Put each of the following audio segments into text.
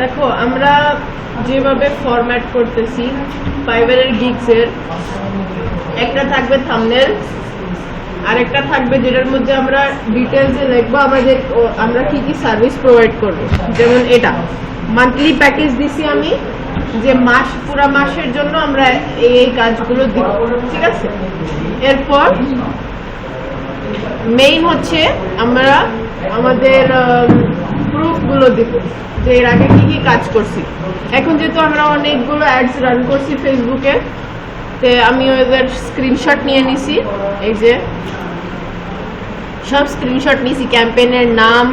দেখো আমরা যেভাবে ফরম্যাট করতেছি ফাইবারের গিগসের, একটা থাকবে থাম্বনেল, আরেকটা থাকবে যেটার মধ্যে আমরা ডিটেলসে লিখবো আমরা কি কি সার্ভিস প্রোভাইড করব। যেমন এটা মান্থলি প্যাকেজ দিছি আমি, যে পুরা মাসের জন্য আমরা এই কাজগুলো দিব, ঠিক আছে। এরপর মেইন হচ্ছে আমরা আমাদের প্রুফগুলো দিব, যে এর আগে কি কি কাজ করছি। এখন যেহেতু আমরা অনেকগুলো অ্যাডস রান করছি ফেসবুকে, তে আমি ওদের স্ক্রিনশট নিয়ে নিছি, এই যে সব স্ক্রিনশট নিছি, ক্যাম্পেইনের নাম,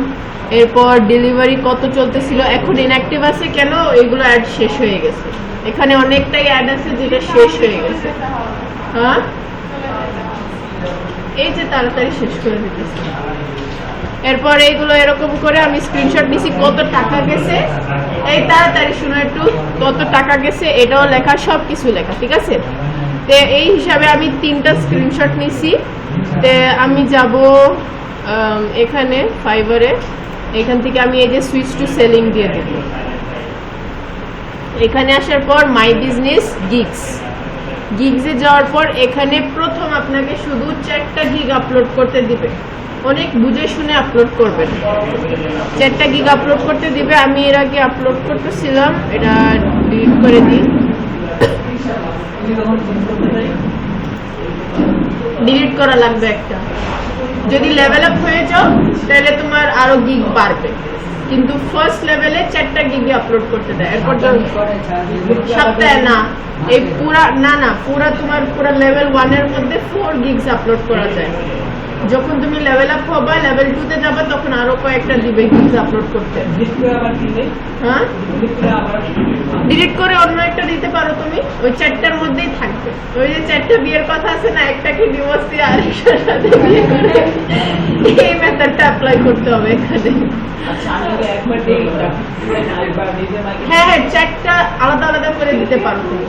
এরপর ডেলিভারি কত চলতেছিল, এখন ইনঅ্যাক্টিভ আছে কেন, এগুলো অ্যাড শেষ হয়ে গেছে। এখানে অনেকটাই অ্যাড আছে যেটা শেষ হয়ে গেছে, হ্যাঁ এই যে তাড়াতাড়ি শেষ করে দিতেছে। এরপর এইগুলো এরকম করে আমি স্ক্রিনশট নিছি, কত টাকা গেছে, এই তাড়াতাড়ি শুনো একটু, কত টাকা গেছে এটাও লেখা, সব কিছু লেখা, ঠিক আছে। তে এই হিসাবে আমি 3টা স্ক্রিনশট নিছি। তে আমি যাব এখানে ফাইবারে, এখান থেকে আমি এই যে সুইচ টু সেলিং দিয়ে দেব। এখানে আসার পর মাই বিজনেস গিগসে যাওয়ার পর এখানে প্রথম আপনাকে শুধু 4টা গিগ আপলোড করতে দিবে, অনেক বুঝে শুনে আপলোড করবেন। 4টা গিগ আপলোড করতে দিবে। আমি এর আগে আপলোড করতেছিলাম, এটা ডিলিট করে দিই, ডিলিট করা লাগবে একটা। যদি লেভেল আপ হয়ে যাও তাহলে তোমার আরো গিগ বাড়বে, কিন্তু ফার্স্ট লেভেলে 4টা গিগে আপলোড করতে দেয়। এরপর সপ্তাহে না, এই পুরা তোমার পুরা লেভেল 1 এর মধ্যে 4 গিগস আপলোড করা যায়। যখন তুমি লেভেল আপ হবা, লেভেল 2 তে যাবে, তখন আরো কয়েকটা দিবে গিগস আপলোড করতে। হ্যাঁ, ডিলিট করে অন্য একটা দিতে পারো তুমি, ওই 4টার মধ্যেই থাকবে। ওই যে 4টা বিয়ের কথা আছে না, একটাকে ডিভোর্স দিয়ে আরেকটার সাথে বিয়ে করে, এই মেথডটা অ্যাপ্লাই করতে হবে এখানে। হ্যাঁ, 4টা আলাদা আলাদা করে দিতে পারো তুমি,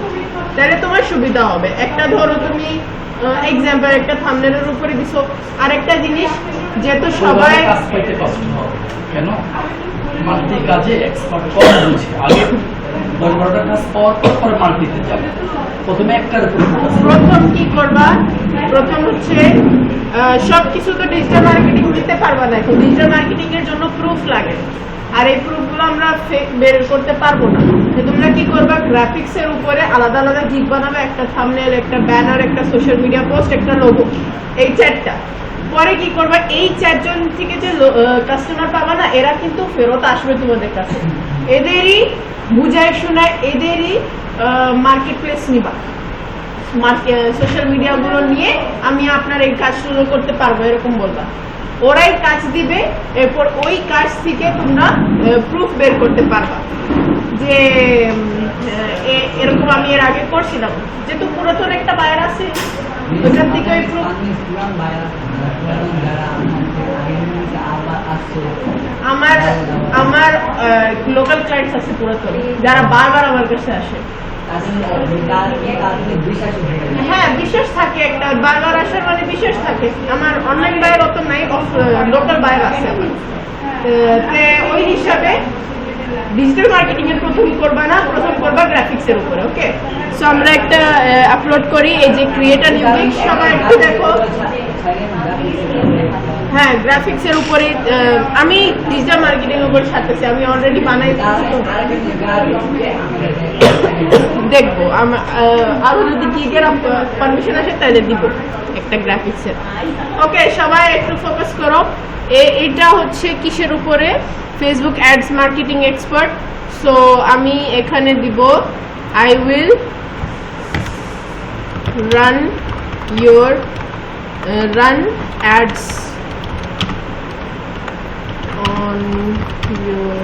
তাহলে তোমার সুবিধা হবে। একটা ধরো তুমি এক্সাম্পল একটা থাম্বনেলের উপরে দিছো, আর একটা জিনিস যেহেতু সবাই কেন মাল্টি কাজে এক্সপার্ট কম বুঝে, আগে 10-12টা কাজ পরে মাল্টিতে যাবে। প্রথমে একটার উপর প্রথম কি করবা, প্রথম হচ্ছে সবকিছু তো ডিজিটাল মার্কেটিং দিতে পারবা না। এখন ডিজিটাল মার্কেটিং এর জন্য প্রুফ লাগে, আর এই প্রুফগুলো আমরা বের করতে পারবো না। তোমরা কি করবা, গ্রাফিক্স এর উপরে আলাদা আলাদা গিগ বানাবে, একটা থাম্বনেল, একটা ব্যানার, একটা সোশ্যাল মিডিয়া পোস্ট, একটা লোগো, এই 4টা। পরে কি করবা, এই 4 জন থেকে যে কাস্টমার পাবা না, এরা কিন্তু ফেরত আসবে তোমাদের কাছে। এদেরই বুঝায় শোনায়, এদেরই মার্কেট প্লেস নিবা, সোশ্যাল মিডিয়া গুলো নিয়ে আমি আপনার এই কাজ শুরু করতে পারবো, এরকম বলবা। ওরাই কাজ দিবে, এরপর ওই কাজ থেকে তোমরা প্রুফ বের করতে পারবা যে এরকম আমি এর আগে করছিলাম। যেহেতু পুরাতন একটা বায়ার আছে, ওইখান থেকে ওই প্রুফ। আমার লোকাল ক্লায়েন্টস আছে পুরাতন, যারা বারবার আমার কাছে আসে। হ্যাঁ, বিশ্বাস থাকে, একটা বারবার আসার মানে বিশ্বাস থাকে। আমার অনলাইন বায়ার অত নাই, লোকাল বায়ার আছে আমার। ওই হিসাবে ডিজিটাল মার্কেটিং এর প্রথম করবা না, প্রথম করবা গ্রাফিক্স এর উপরে। ওকে, সো আমরা একটা আপলোড করি, এই যে ক্রিয়েট আ নিউ গিগ, সবাই একটু দেখো। হ্যাঁ, গ্রাফিক্স এর উপরে আমি ডিজিটাল মার্কেটিং এর উপর ছাড়তেছি, আমি অলরেডি বানাই দেখবো। আরো যদি গিগের পারমিশন আসে তাহলে দিব একটা গ্রাফিক্স এর। ওকে, সবাই একটু ফোকাস করো। এটা হচ্ছে কিসের উপরে, Facebook ads marketing expert. So আমি এখানে দিব I will run ads on your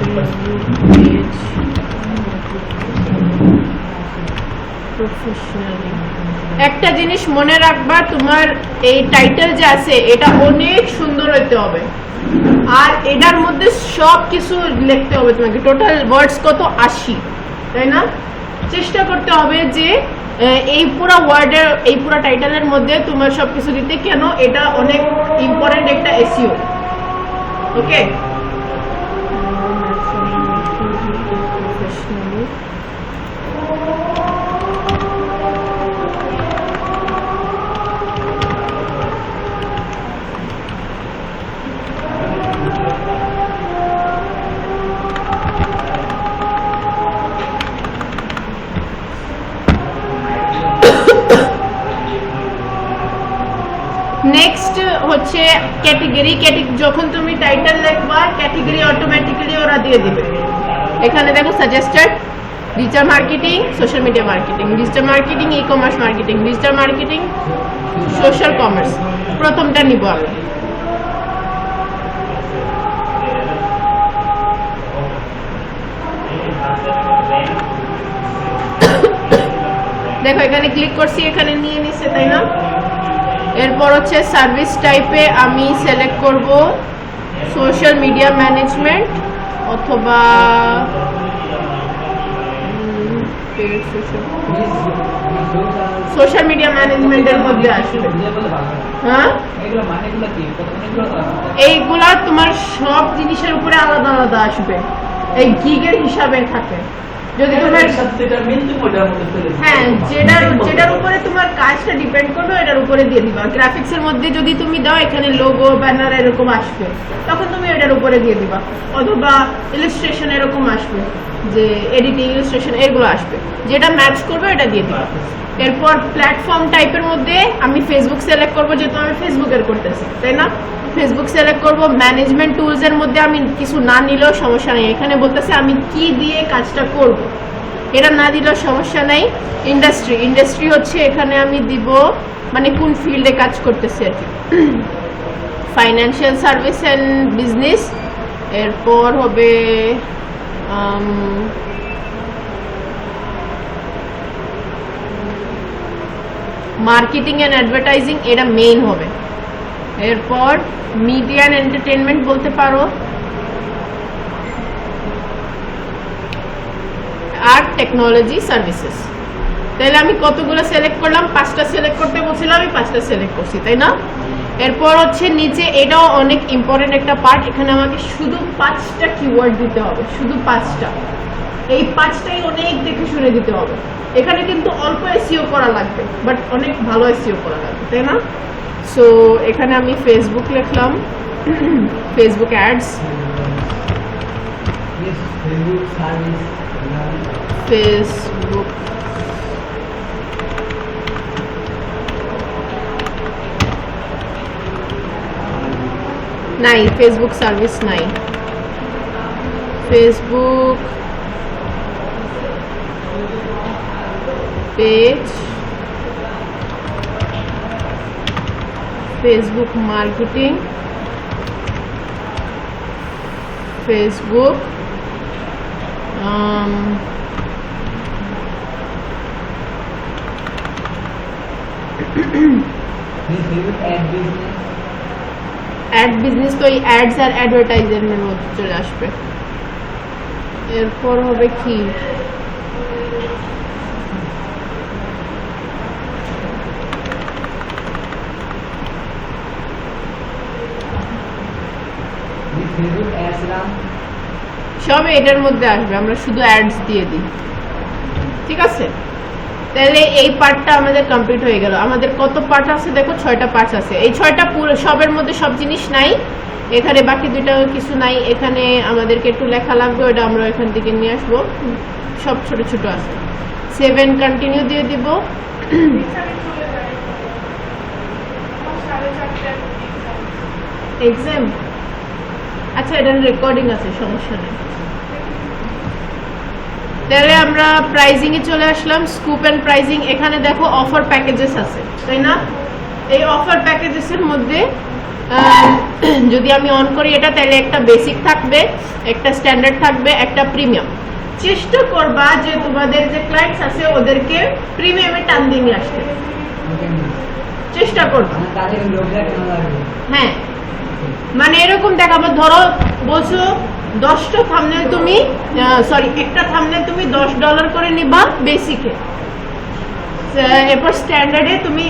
Facebook page professionally। একটা জিনিস মনে রাখবা, তোমার এই টাইটেল যে আছে এটা অনেক সুন্দর হইতে হবে, আর এটার মধ্যে সব কিছু লিখতে হবে তোমাকে। টোটাল ওয়ার্ডস কত, 80, তাই না? চেষ্টা করতে হবে যে এই পুরো ওয়ার্ডের, এই পুরো টাইটেলের মধ্যে তোমার সবকিছু দিতে। কেন, এটা অনেক ইম্পর্টেন্ট একটা এসইও। ওকে, প্রফেশনালি। নেক্সট হচ্ছে ক্যাটেগরি। যখন তুমি টাইটেল লিখবা ক্যাটেগরি অটোমেটিক্যালি ওরা দিয়ে দিবে। এখানে দেখো suggested digital marketing, social media marketing, digital marketing, e commerce marketing, digital marketing, social commerce. প্রথমটা নিব আমি। দেখো এখানে ক্লিক করছি, এখানে নিয়ে নিচ্ছে, তাই না? এরপর হচ্ছে সার্ভিস টাইপে আমি সিলেক্ট করব সোশ্যাল মিডিয়া ম্যানেজমেন্ট অথবা সোশ্যাল মিডিয়া ম্যানেজমেন্টের মধ্যে আসবে। হ্যাঁ, এইগুলা তোমার সব জিনিসের উপরে আলাদা আলাদা আসবে, এই গিগের হিসাবে থাকে। যদি তোমার হ্যাঁ যেটার উপরে তোমার কাজটা ডিপেন্ড করবে এটার উপরে দিয়ে দিবা। গ্রাফিক্সের মধ্যে যদি তুমি দাও এখানে লোগো ব্যানার এরকম আসবে, তখন তুমি এটার উপরে দিয়ে দিবা। অথবা ইলাস্ট্রেশন এরকম আসবে, যে এডিটিং ইলাস্ট্রেশন এগুলো আসবে, যেটা ম্যাচ করবে এটা দিয়ে দিবা। এরপর প্ল্যাটফর্ম টাইপের মধ্যে আমি ফেসবুক সিলেক্ট করবো, যেহেতু আমি ফেসবুকের করতেছি, তাই না? ফেসবুক সিলেক্ট করব। ম্যানেজমেন্ট টুলস এর মধ্যে আমি কিছু না নিলেও সমস্যা নেই, এখানে বলতেছে আমি কি দিয়ে কাজটা করব, এটা না দিলেও সমস্যা নেই। ইন্ডাস্ট্রি হচ্ছে এখানে আমি দিব মানে কোন ফিল্ডে কাজ করতেছে আর কি। Financial service and business. এরপর হবে মার্কেটিং অ্যান্ড অ্যাডভার্টাইজিং, এটা মেইন হবে। এরপর মিডিয়া অ্যান্ড এন্টারটেনমেন্ট বলতে পারো, আর টেকনোলজি সার্ভিসেস। তাহলে আমি কতগুলো সিলেক্ট করলাম? 5টা সিলেক্ট করতে বলছিলাম, আমি 5টা সিলেক্ট করছি, তাই না? এরপর হচ্ছে নিচে, এটাও অনেক ইম্পর্টেন্ট একটা পার্ট, এখানে আমাকে শুধু 5টা কিওয়ার্ড দিতে হবে, শুধু 5টা। এই 5টাই অনেক দেখে শুনে দিতে হবে। এখানে কিন্তু অল্প এসইও করা লাগবে, বাট অনেক ভালো এসইও করা লাগবে, তাই না? সো এখানে আমি ফেসবুক লিখলাম, ফেসবুক অ্যাডস, ফেসবুক নাই, ফেসবুক সার্ভিস নাই, Facebook page, Facebook marketing, Facebook ad business, তো এই অ্যাডস আর অ্যাডভার্টাইজমেন্টের মধ্যে চলে আসবে। এরপর হবে কি, সব এটার মধ্যে আসবে, আমরা শুধু অ্যাডস দিয়ে দিই, ঠিক আছে? তাহলে এই পার্টটা আমাদের কমপ্লিট হয়ে গেল। আমাদের কত পার্ট আছে দেখো, 6টা পার্ট আছে। এই 6টা পুরো সবের মধ্যে সব জিনিস নাই, এখানে বাকি 2টা কিছু নাই। এখানে আমাদেরকে একটু লেখা লাগবে, ওটা আমরা এখান থেকে নিয়ে আসবো, সব ছোট ছোট আছে। 7 কন্টিনিউ দিয়ে দিব। এক্সাম, আচ্ছা এটার রেকর্ডিং আছে, সমস্যা নেই। তাহলে আমরা প্রাইজিং এ চলে আসলাম, স্কুপ এন্ড প্রাইজিং। এখানে দেখো অফার প্যাকেজেস আছে, তাই না? এই অফার প্যাকেজেস এর মধ্যে যদি আমি অন করি এটা, তাহলে একটা বেসিক থাকবে, একটা স্ট্যান্ডার্ড থাকবে, একটা প্রিমিয়াম। চেষ্টা করবা যে তোমাদের যে ক্লায়েন্টস আছে ওদেরকে প্রিমিয়ামে টান দিয়ে নিয়ে আসতে, চেষ্টা করবা। হ্যাঁ, মানে এরকম দেখাবো, ধরো বলছো 10টা থাম্বনেল তুমি, সরি একটা থাম্বনেল তুমি $10 করে নিবা বেসিকে, এরপর স্ট্যান্ডার্ডে তুমি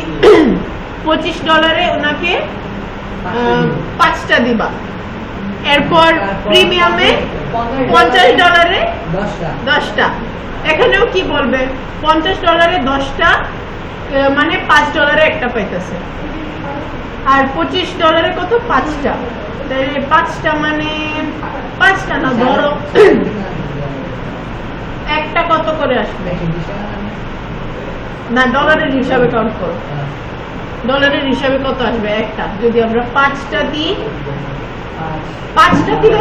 $25 ওনাকে 5টা দিবা। এরপর প্রিমিয়ামে $50 10টা। এখানেও কি বলবে, $50 10টা, মানে $5 একটা পাইতেছে। আর $25 কত, 5টা। তাহলে 5টা মানে 5টা না, ধরো একটা কত করে আসবে না, ডলারের হিসাবে কাউন্ট করো। ডলারের হিসাবে কত আসবে একটা, যদি আমরা 5টা দিই, 5টা দিলে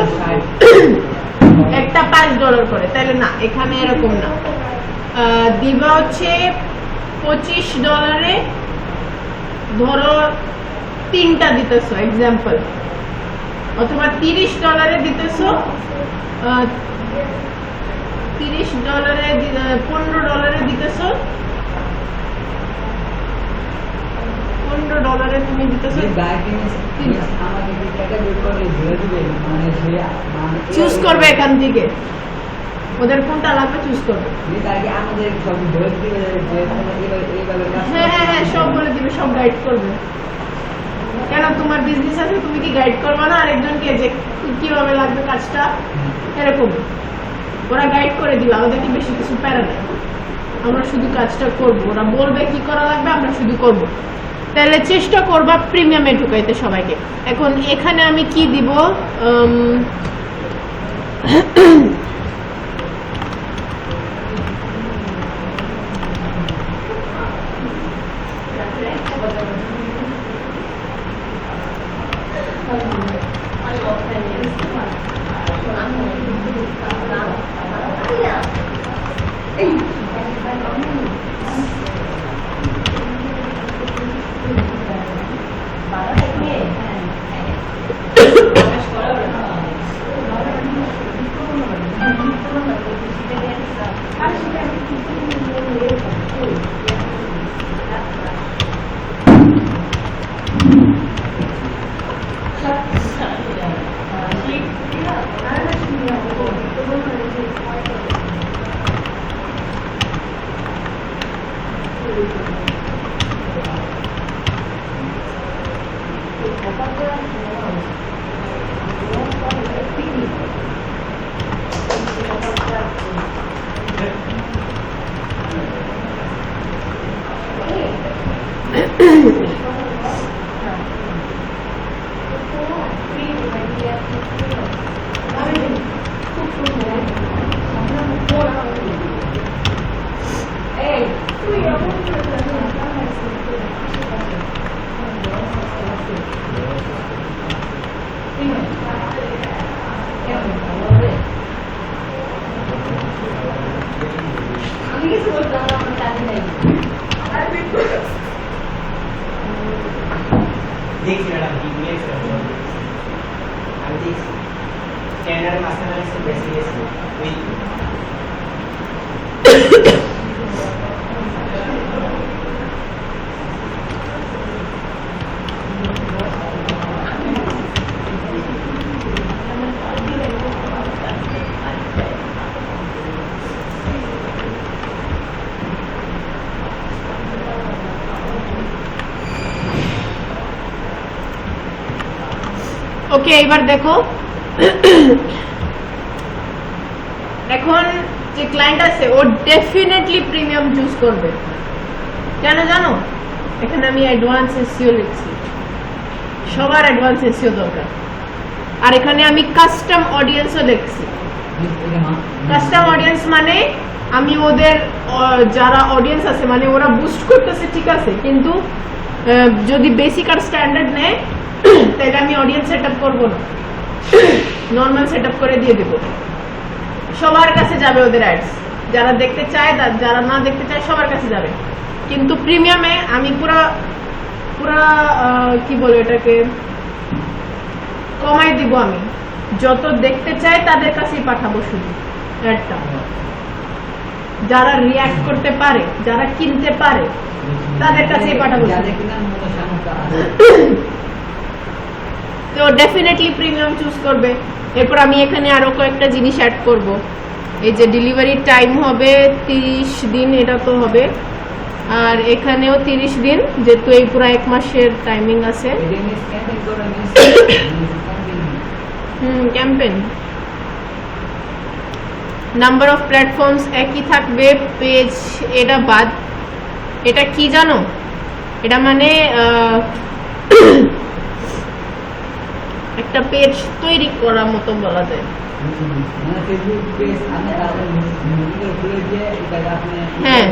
একটা $5 করে, তাহলে না, এখানে এরকম না। দিবা হচ্ছে $25, ধরো 3টা দিতেছো এক্সাম্পল, অথবা $30 দিতেছো, $15 দিতেছো, $15 তুমি দিতেছো। চুজ করবে এখান থেকে, ওদের কোনটা লাগবে চুজ করবে। হ্যাঁ হ্যাঁ হ্যাঁ, সব বলে দিবে, সব গাইড করবে। কেন, তোমার বিজনেস আছে, তুমি কি গাইড করবে না আরেকজনকে যে কিভাবে লাগবে কাজটা? এরকম ওরা গাইড করে দিবে, আমাদেরকে বেশি কিছু প্যারা নেই, আমরা শুধু কাজটা করব। ওরা বলবে কি করা লাগবে, আমরা শুধু করব। তাহলে চেষ্টা করবা প্রিমিয়ামে ঢুকাইতে সবাইকে। এখন এখানে আমি কি দিব, দেখছি ম্যাডাম কি নিয়েছে আমি দেখছি স্ক্যানার মাঝখানে সে বেশি গেছে ওকে, এবার দেখো, এখন যে ক্লায়েন্ট আছে ও ডেফিনেটলি প্রিমিয়াম চুজ করবে। কেন জানো? এখানে আমি অ্যাডভান্স এসইও লিখছি, সবার অ্যাডভান্স এসইও দরকার। আর এখানে আমি কাস্টম অডিয়েন্সও লিখছি। কাস্টম অডিয়েন্স মানে আমি ওদের যারা অডিয়েন্স আছে, মানে ওরা বুস্ট করতেছে ঠিক আছে, কিন্তু যদি বেসিক আর স্ট্যান্ডার্ড নেয় তাহলে আমি অডিয়েন্স সেটআপ করব না, নরমাল সেটআপ করে দিয়ে দেব। সবার কাছে যাবে ওদের অ্যাডস, যারা দেখতে চায়, যারা না দেখতে চায় সবার কাছে যাবে। কিন্তু প্রিমিয়ামে আমি পুরা কি বলে এটাকে কমাই দিব। আমি যত দেখতে চাই তাদের কাছেই পাঠাবো শুধু অ্যাডটা। যারা রিঅ্যাক্ট করতে পারে, যারা কিনতে পারে তাদের কাছেই পাঠাবো। তো ডেফিনেটলি প্রিমিয়াম চুজ করবে। এরপর আমি এখানে আরো কয়েকটা জিনিস অ্যাড করব। এই যে ডেলিভারি টাইম হবে 30 দিন, এটা তো হবে। আর এখানেও 30 দিন, যেহেতু এই পুরো 1 মাসের টাইমিং আছে। ক্যাম্পেইন নাম্বার অফ প্ল্যাটফর্মস একই থাকবে, পেজ এটা বাদ। এটা কি জানো, এটা মানে একটা পেজ তৈরি করার মতো বলা যায়। হ্যাঁ,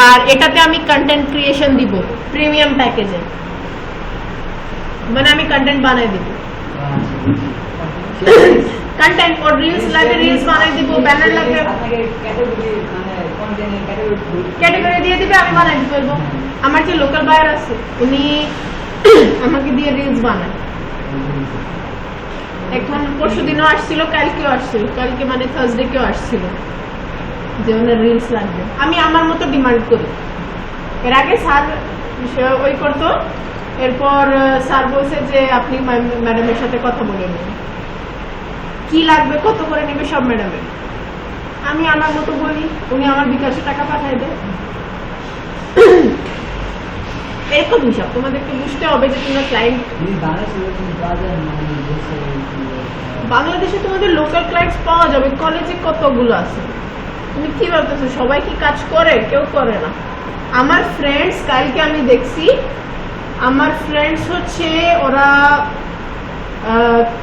আর এটাতে আমি কন্টেন্ট ক্রিয়েশন দিব প্রিমিয়াম প্যাকেজে, মানে আমি কন্টেন্ট বানাই দিব, কন্টেন্ট ওর রিলস লাগবে রিলস বানাই দিব, ব্যানার লাগবে ক্যাটাগরি দিয়ে দিবে, আমি বানাই দিতে পারবো। আমার যে লোকাল বায়ার আছে উনি আমাকে দিয়ে রিলস বানায়। এখন পরশুদিনও আসছিল, কালকেও আসছিল, কালকে মানে থার্সডে কেও আসছিল যে ওনার রিলস লাগবে। আমি আমার মতো ডিমান্ড করি। এর আগে স্যার ওই করতো, এরপর স্যার বলছে যে আপনি ম্যাডামের সাথে কথা বলে নিন, কি লাগবে কত করে নেবে সব ম্যাডামের। আমি আমার মতো বলি, উনি আমার বিকাশে টাকা পাঠায় দেয়। এরকম হিসাব তোমাদেরকে বুঝতে হবে যে তোমরা ক্লায়েন্ট বাংলাদেশে তোমাদের লোকাল ক্লায়েন্টস পাওয়া যাবে, কলেজে কতগুলো আছে। তুমি কি বলতেছো সবাই কি কাজ করে? কেউ করে না। আমার ফ্রেন্ডস কালকে আমি দেখছি, আমার ফ্রেন্ডস হচ্ছে ওরা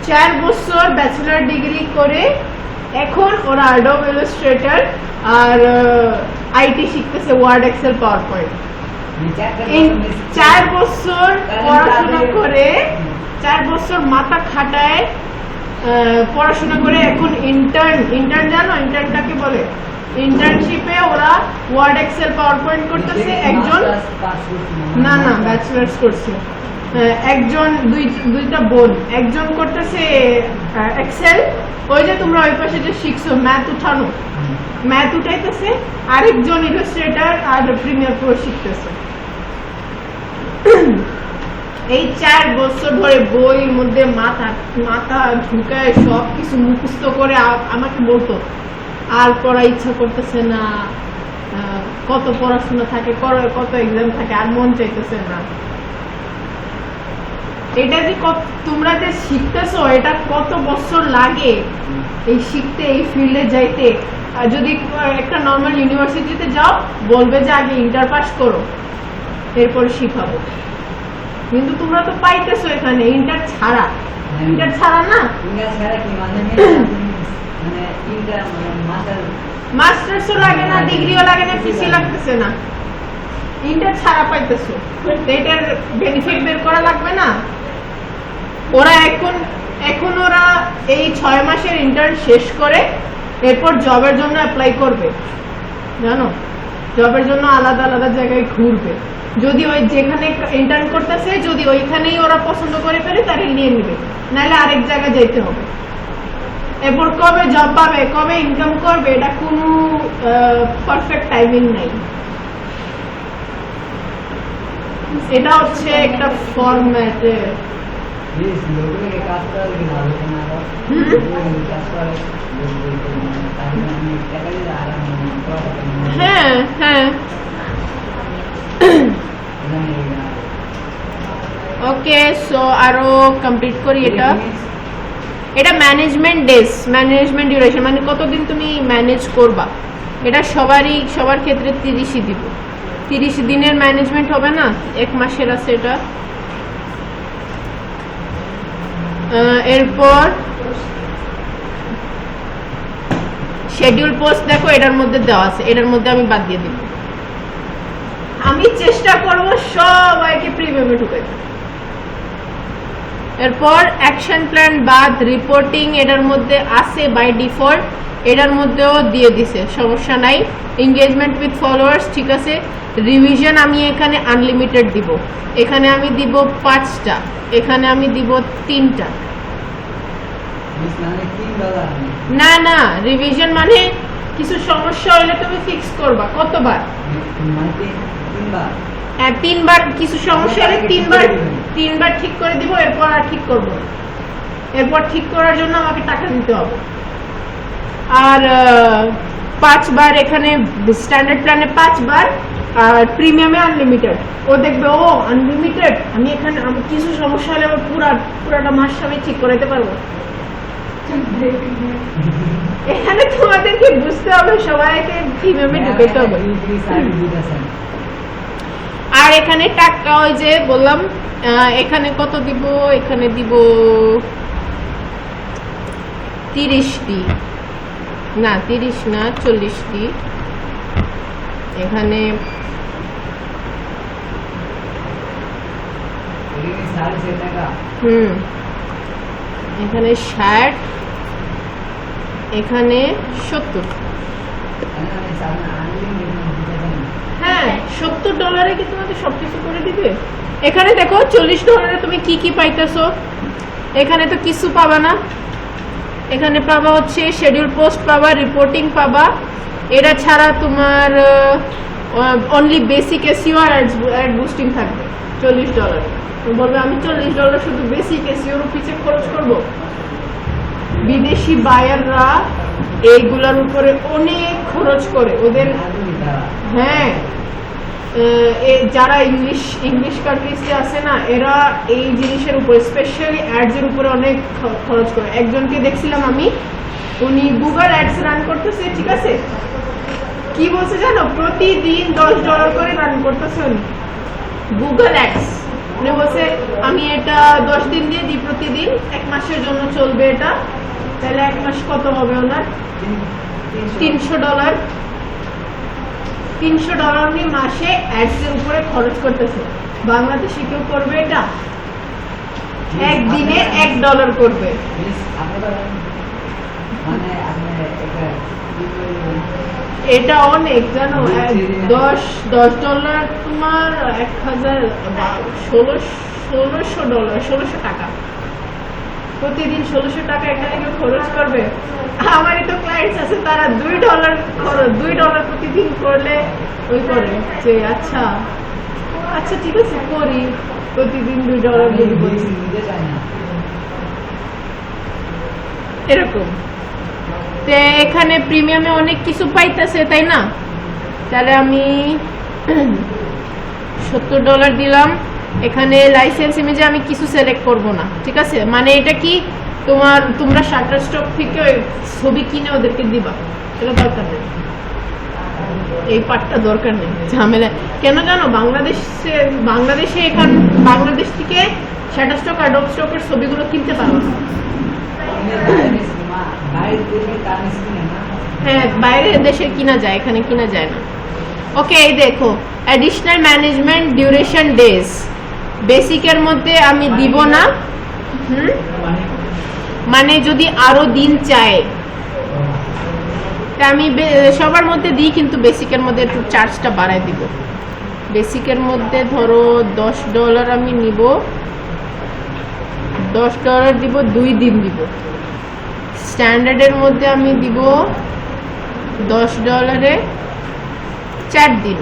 4 বছর ব্যাচেলার ডিগ্রি করে এখন ওরা অ্যাডোব ইলাস্ট্রেটর আর আইটি শিখতেছে, ওয়ার্ড এক্সেল পাওয়ার পয়েন্ট। 4 বছর পড়াশোনা করে, 4 বছর মাথা খাটায় পড়াশোনা করে এখন ইন্টার্ন জানো ইন্টার্নটাকে বলে, ইন্টার্নশিপে ওরা ওয়ার্ড এক্সেল পাওয়ার পয়েন্ট করতেছে। একজন না ব্যাচেলার্স করছে, একজন দুইটা বোন, একজন করতেছে এক্সেল, ওই যে তোমরা ওই পাশে যে শিখছো ম্যাথ উঠানো, ম্যাথ উঠাইতেছে, আরেকজন ইলাস্ট্রেটর আর প্রিমিয়ার প্রো শিখতেছে। এই 4 বছর ধরে বইয়ের মধ্যে মাথা ঢুকায় সব কিছু মুখস্থ করে আমাকে বলতো আর পড়া ইচ্ছা করতেছে না, কত পড়াশোনা থাকে, কত এক্সাম থাকে, আর মন চাইতেছে না। এটা যে তোমরা যে শিখতেছো এটা কত বছর লাগে এই শিখতে, এই ফিল্ডে যাইতে। যদি একটা নর্মাল ইউনিভার্সিটিতে যাও বলবে যে আগে ইন্টার পাস করো এরপরে শিখাবো, কিন্তু তোমরা তো পাইতেছো এখানে ইন্টার ছাড়া না, মাস্টার্সও লাগে না, ডিগ্রিও লাগে না, পিসি লাগতেছে না, ইন্টার ছাড়া পাইতেছো। এটার বেনিফিট বের করা লাগবে না? ওরা এখন ওরা এই 6 মাসের ইন্টার্ন শেষ করে এরপর জবের জন্য অ্যাপ্লাই করবে, জানো, জবের জন্য আলাদা আলাদা জায়গায় ঘুরবে। যদি ওই যেখানে ইন্টার্ন করতেছে যদি ওইখানেই ওরা পছন্দ করে ফেলে তাহলে নিয়ে নেবে, নাহলে আরেক জায়গায় যেতে হবে। এরপর কবে জব পাবে, কবে ইনকাম করবে, এটা কোনো পারফেক্ট টাইমিং নাই। এটা হচ্ছে একটা ফরম্যাট। হ্যাঁ হ্যাঁ, ওকে, সো আরো কমপ্লিট করি। এটা ম্যানেজমেন্ট ডেজ, ম্যানেজমেন্ট ডিউরেশন, মানে কতদিন তুমি ম্যানেজ করবা। এটা সবার ক্ষেত্রে 30ই দিব, 30 দিনের ম্যানেজমেন্ট হবে না, 1 মাসের আছে এটা। এরপর শিডিউল পোস্ট দেখো এটার মধ্যে দেওয়া আছে, এটার মধ্যে আমি বাদ দিয়ে দিব। আমি চেষ্টা করব সবাইকে প্রিমিয়ামে ঢুকাইতে। এরপর অ্যাকশন প্ল্যান বাদ, রিপোর্টিং এটার মধ্যে আছে বাই ডিফল্ট, এটার মধ্যেও দিয়ে দিছে, সমস্যা নাই। এঙ্গেজমেন্ট উইথ ফলোয়ার্স ঠিক আছে। রিভিশন আমি এখানে আনলিমিটেড দিব, এখানে আমি দিব 5টা, এখানে আমি দিব 3টা। না রিভিশন মানে কিছু সমস্যা হলে তুমি ফিক্স করবা। কতবার? 3বার। কিছু সমস্যা হলে 3বার ঠিক করে দিব, এরপর আর ঠিক করব। এরপর ঠিক করার জন্য আমাকে টাকা দিতে হবে। আর 5বার এখানে স্ট্যান্ডার্ড প্ল্যানে 5বার, আর প্রিমিয়ামে আনলিমিটেড। ও দেখবে ও আনলিমিটেড, আমি এখানে কিছু সমস্যা হলে পুরাটা মাস আমি ঠিক করাইতে পারবো। এখানে তোমাদেরকে বুঝতে হবে সবাইকে কিভাবে ঢুকাতে হবে। আর এখানে টাকা ওই যে বললাম এখানে কত দিব, এখানে দিব 30টি, না 30 না 40টি। এখানে এখানে 60, এখানে 70। হ্যাঁ $70 কি তোমাকে সবকিছু করে দিবে? এখানে দেখো $40 তুমি কি কি পাইতেছো। এখানে তো কিছু পাবা না, এখানে পাবা হচ্ছে শিডিউল পোস্ট পাবা, রিপোর্টিং পাবা। এটা ছাড়া তোমার অনলি বেসিক এসইও আর অ্যাড বুস্টিং থাকবে $40। তুমি বলবে আমি $40 শুধু বেসিক এসইওর পিছে খরচ করব। বিদেশি বায়াররা এইগুলোর উপরে অনেক খরচ করে ওদের। হ্যাঁ যারা ইংলিশ কান্ট্রিজে আছে না, এরা এই জিনিসের উপর স্পেশালি অ্যাডস এর উপরে অনেক খরচ করে। একজনকে দেখছিলাম আমি, উনি গুগল অ্যাডস রান করতেছে, ঠিক আছে, কি বলছে জানো, প্রতিদিন $10 করে রান করতেছে উনি গুগল অ্যাডস। উনি বলছে আমি এটা 10 দিন দিয়ে দিই, প্রতিদিন 1 মাসের জন্য চলবে এটা। তাহলে 1 মাস কত হবে ওনার? $300। $300 উনি মাসে অ্যাডস এর উপরে খরচ করতেছে। বাংলাদেশে কেউ করবে এটা? একদিনে $1 করবে। এটা অনেক জানো, $10 তোমার 1600 টাকা। প্রতিদিন 1600 টাকা এখানে কেউ খরচ করবে? আমারই তো ক্লায়েন্টস আছে, তারা $2 প্রতিদিন করলে ওই করে যে আচ্ছা আচ্ছা ঠিক আছে করি, প্রতিদিন $2 এরকম। তো এখানে প্রিমিয়ামে অনেক কিছু পাইতেছে, তাই না? তাহলে আমি $70 দিলাম। এখানে লাইসেন্স ইমেজে আমি কিছু সিলেক্ট করব না, ঠিক আছে? মানে এটা কি তোমরা শাটারস্টক থেকে ছবি কিনে ওদেরকে দিবা, এটা দরকার নেই, এই পার্টটা দরকার নেই, ঝামেলা। কেন জানো, বাংলাদেশে বাংলাদেশ থেকে শাটারস্টক আর ডকস্টকের ছবিগুলো কিনতে পারো না। হ্যাঁ বাইরের দেশে কিনা যায়, এখানে কিনা যায় না। ওকে এই দেখো অ্যাডিশনাল ম্যানেজমেন্ট ডিউরেশন ডেজ, বেসিকের মধ্যে আমি দিব না। মানে যদি আরো দিন চাই আমি সবার মধ্যে দিই, কিন্তু বেসিকের মধ্যে একটু চার্জটা বাড়ায় দিব। বেসিকের মধ্যে ধরো $10 আমি নিব, $10 দিব, 2 দিন দিব। স্ট্যান্ডার্ডের মধ্যে আমি দিব $10 4 দিন।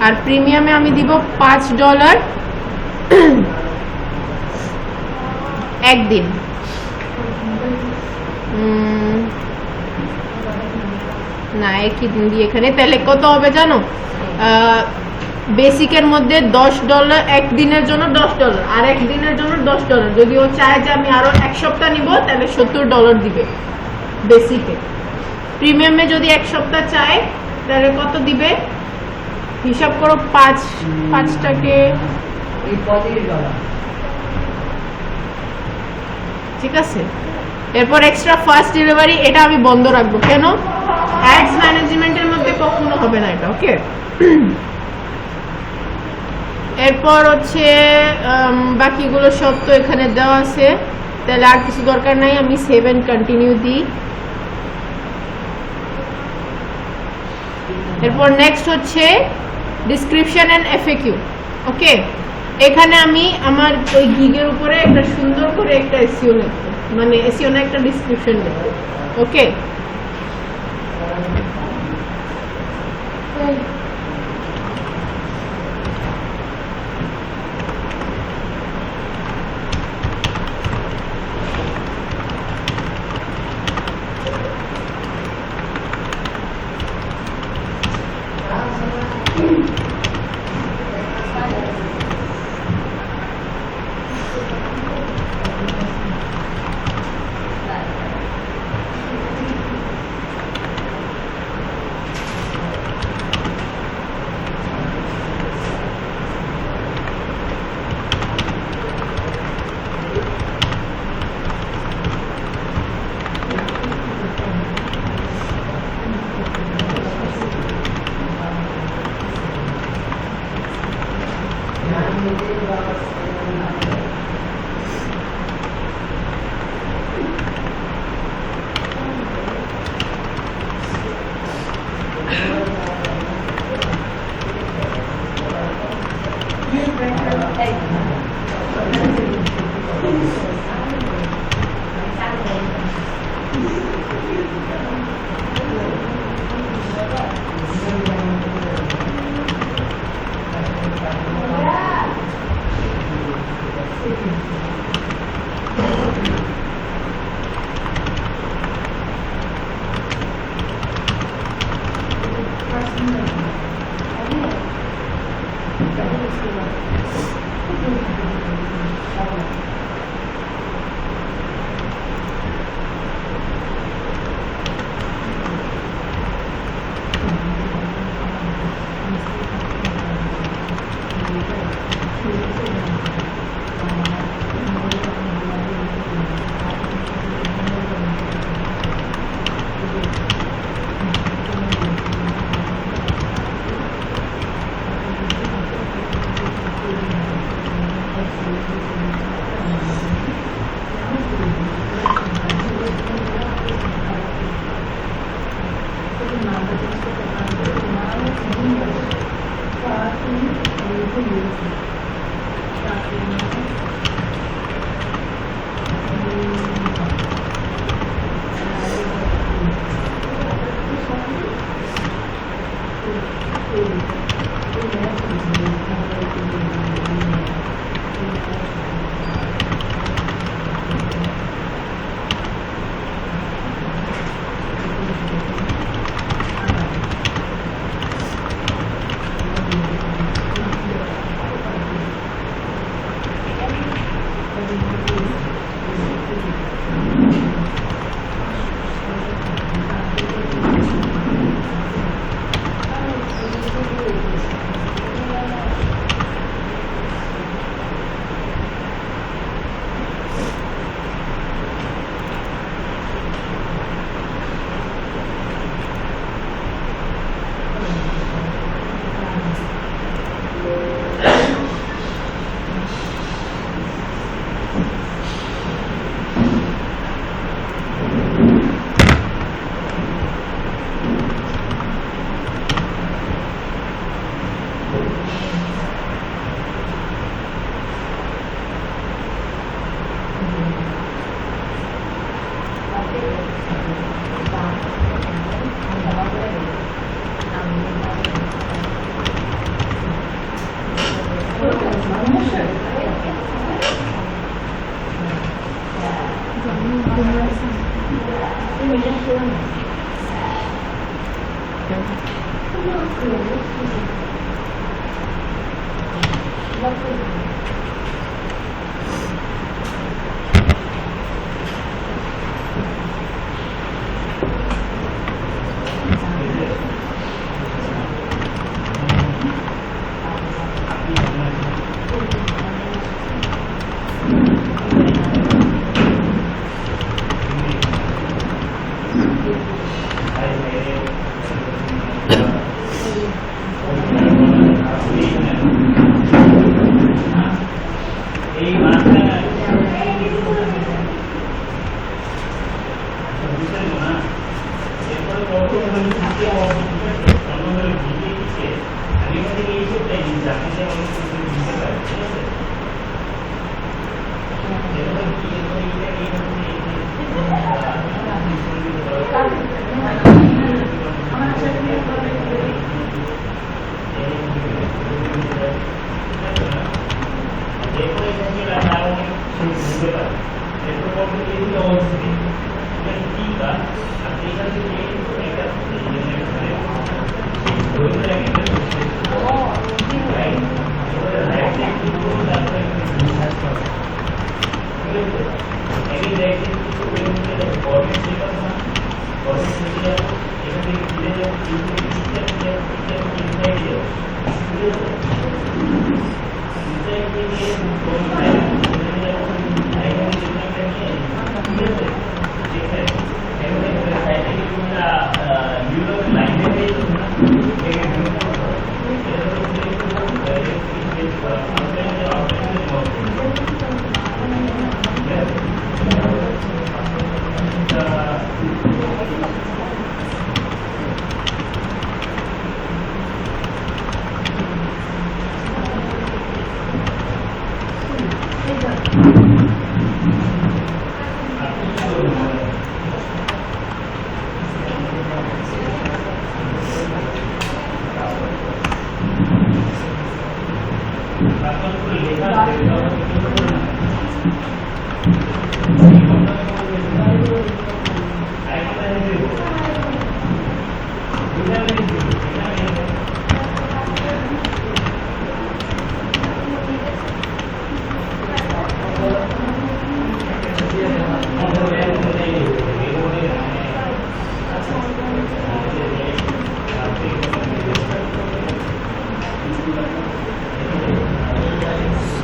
আর প্রিমিয়ামে আমি দিব $5 1 দিন। না একই দিন দিয়ে এখানে তাহলে কত হবে জানো, বেসিকের মধ্যে $10 1 দিনের জন্য $10, আর 1 দিনের জন্য $10। যদি ও চায় যে আমি আরো 1 সপ্তাহ নিব তাহলে $70 দিবে বেসিকে। প্রিমিয়ামে যদি 1 সপ্তাহ চায় তাহলে কত দিবে হিসাব করো, 5টাকে ঠিক আছে। এরপর এক্সট্রা ফাস্ট ডেলিভারি, এটা আমি বন্ধ রাখবো। কেন? অ্যাডস ম্যানেজমেন্টের মধ্যে কখনো হবে না এটা, ওকে। এরপর হচ্ছে বাকিগুলো সব তো এখানে দেওয়া আছে, তাহলে আর কিছু দরকার নাই। আমি সেভ এন্ড কন্টিনিউ দিই। এরপর নেক্সট হচ্ছে ডিসক্রিপশন এন্ড এফএকিউ, ওকে। এখানে আমি আমার ওই গিগের উপরে একটা সুন্দর করে একটা এসইও লিখবো, মানে এসইও না একটা ডিসক্রিপশন লিখবো, ওকে।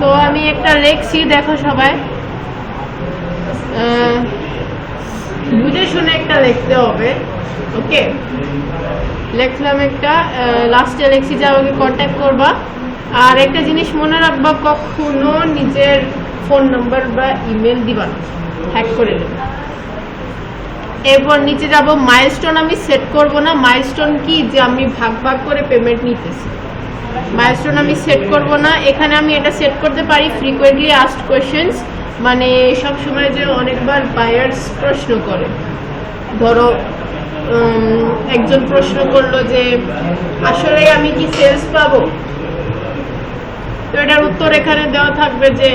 তো আমি একটা লিখছি, দেখো সবাই বুঝে শুনে একটা লিখতে হবে। ওকে, লিখলাম একটা, লাস্টে লিখছি যে আমাকে কন্ট্যাক্ট করবা। আর একটা জিনিস মনে রাখবা, কখনো নিজের ফোন নাম্বার বা ইমেল দিবা না, হ্যাক করে নেবে। এরপর নিচে যাব, মাইলস্টোন আমি সেট করব না। মাইলস্টোন কি, যে আমি ভাগ ভাগ করে পেমেন্ট নিতেছি, মাইলস্টোন আমি সেট করব না। এখানে আমি এটা সেট করতে পারি ফ্রিকোয়েন্টলি আস্কড কোয়েশ্চেন্স, মানে সব সময় যে অনেকবার বায়ার্স প্রশ্ন করে। ধরো একজন প্রশ্ন করলো যে আসলে আমি কি সেলস পাবো, তো এটার উত্তর এখানে দেওয়া থাকবে যে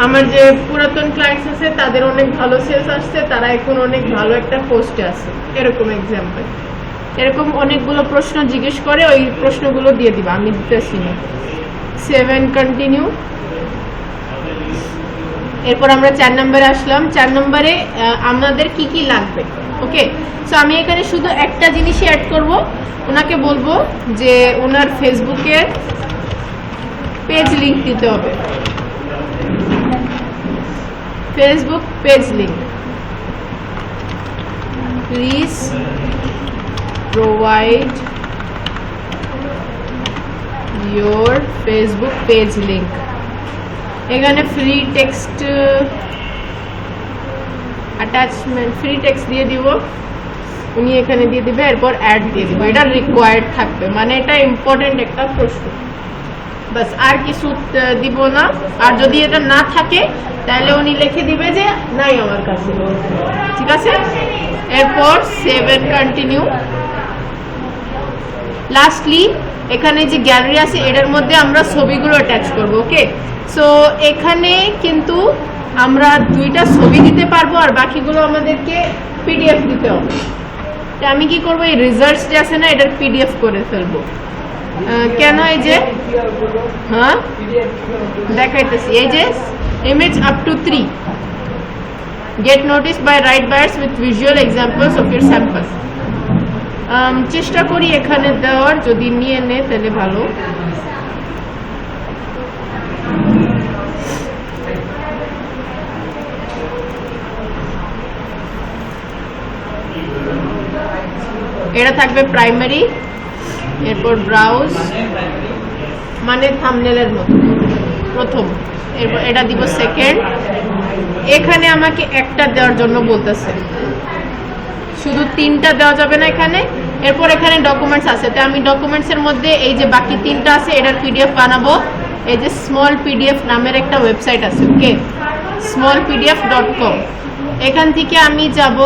আমার যে পুরাতন ক্লায়েন্টস আছে তাদের অনেক ভালো সেলস আসছে, তারা এখন অনেক ভালো একটা পোস্টে আছে, এরকম এক্সাম্পল। এরকম অনেকগুলো প্রশ্ন জিজ্ঞেস করে, ওই প্রশ্নগুলো দিয়ে দিবা, আমি দিতেছি না। 7 কন্টিনিউ। এরপর আমরা 4 নম্বরে আসলাম। 4 নম্বরে আমাদের কি কি লাগবে, ওকে। সো আমি এখানে শুধু একটা জিনিসই অ্যাড করব, ওনাকে বলবো যে ওনার ফেসবুকের পেজ লিংক দিতে হবে, Facebook page link. Please provide your Facebook page link। এখানে free text attachment, free text দিয়ে দিব, উনি এখানে দিয়ে দিবে, এরপর অ্যাড দিয়ে দিব। এটা রিকোয়ার্ড থাকবে, মানে এটা ইম্পর্টেন্ট একটা প্রশ্ন, বাস আর কিছু দিব না। আর যদি এটা না থাকে তাহলে উনি লিখে দিবে যে নাই আমার কাছে, ঠিক আছে। এরপর সেভ এন্ড কন্টিনিউ। লাস্টলি এখানে যে গ্যালারি আছে এটার মধ্যে আমরা ছবিগুলো অ্যাটাচ করব, ওকে। সো এখানে কিন্তু আমরা 2টা ছবি দিতে পারবো, আর বাকিগুলো আমাদেরকে পিডিএফ দিতে হবে। তো আমি কি করব, এই রেজাল্টস যে আছে না এটার পিডিএফ করে ফেলবো। কেন, এই যে হ্যাঁ দেখাইতেছি, এই যে image up to 3 get notice by right buyers with visual examples of your sample. চেষ্টা করি এখানে দেওয়ার, যদি নিয়ে নে তাহলে ভালো। এটা থাকবে প্রাইমারি, এরপর ব্রাউজ মানে থাম্বনেলের মতো প্রথম, এরপর এটা দিব সেকেন্ড। এখানে আমাকে একটা দেওয়ার জন্য বলতেছে, শুধু 3টা দেওয়া যাবে না এখানে। এরপর এখানে ডকুমেন্টস আছে, তো আমি ডকুমেন্টসের মধ্যে এই যে বাকি 3টা আছে এটার পিডিএফ বানাবো। এই যে স্মল পিডিএফ নামের একটা ওয়েবসাইট আছে, ওকে, smallpdf.com। এখান থেকে আমি যাব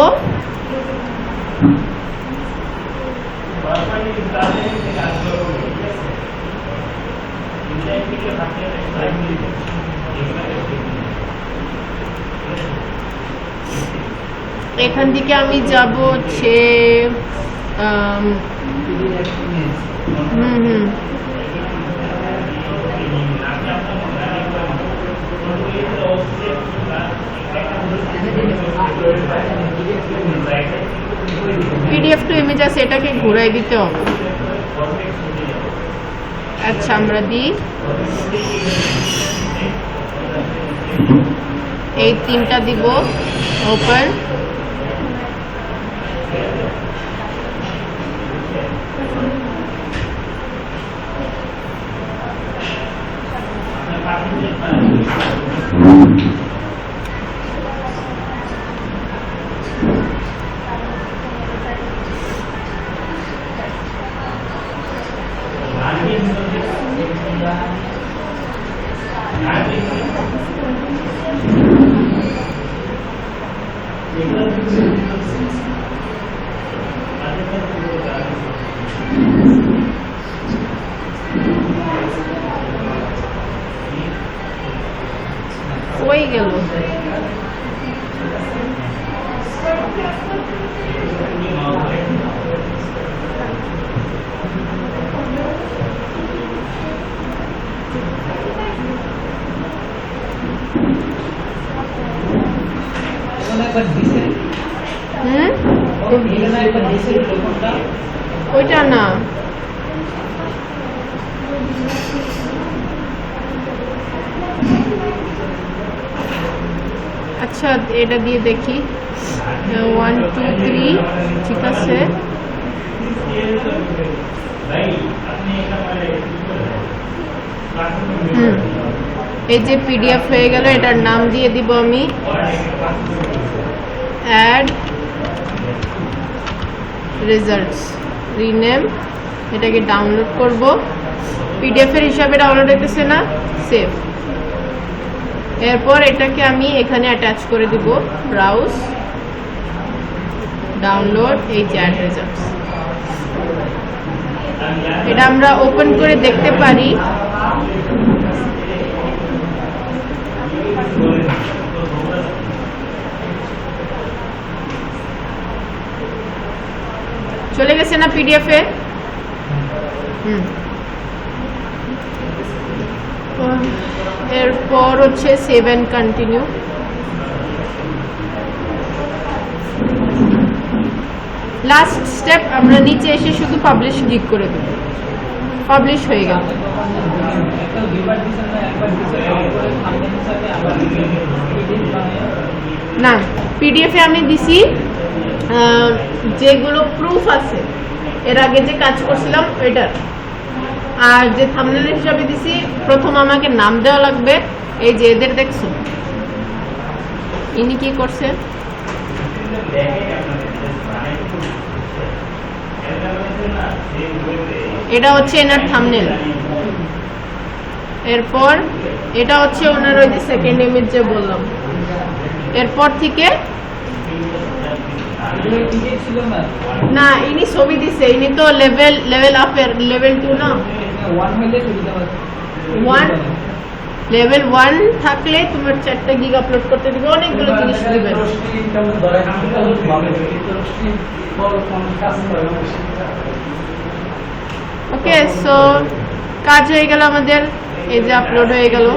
এখান থেকে আমি যাব হচ্ছে পিডিএফ টু ইমেজ আছে, এটাকে ঘুরাই দিতে হবে। আচ্ছা আমরা দিই, এই 3টা দিব, ওপেন। হয়ে গেল। ওইটা না, আচ্ছা এটা দিয়ে দেখি। 1 2 3 ঠিক আছে। এই যে পিডিএফ হয়ে গেল, এটার নাম দিয়ে দিব আমি অ্যাড রেজাল্টস, রিনেম। এটাকে ডাউনলোড করব, পিডিএফ এর হিসাবে ডাউনলোড হইতেছে না, সেভ। এরপর এটাকে আমি এখানে অ্যাটাচ করে দিব, ব্রাউজ, ডাউনলোড, এই যে অ্যাড রেজাল্টস। এটা আমরা ওপেন করে দেখতে পারি। চলে গেছে না পিডিএফ এ? এরপর হচ্ছে save and continue. Last step, আমরা নিচে এসে শুধু পাবলিশ ক্লিক করে দেব, পাবলিশ হয়ে গেল। না, পিডিএফে আমি দিছি যেগুলো প্রুফ আছে এর আগে যে কাজ করছিলাম ওইটার, আর যে থাম্বনেল হিসাবে দিছি প্রথম আমাকে নাম দেওয়া লাগবে। এই যে এদের দেখছো, ইনি কি করছে, এটা হচ্ছে এনার থাম্বনেল। এরপর এটা হচ্ছে ওনার ওই যে সেকেন্ড ইমেজ যে বললাম। এরপর থেকে না, ইনি ছবি দিছে, ইনি তো লেভেল আপের লেভেল 2 না, 1 লেভেল 1 থাকলে তোমার 4টা গিগ আপলোড করতে দিবে, অনেকগুলো জিনিস দিবে। ওকে, সো কাজ হয়ে গেল আমাদের, এই যে আপলোড হয়ে গেল।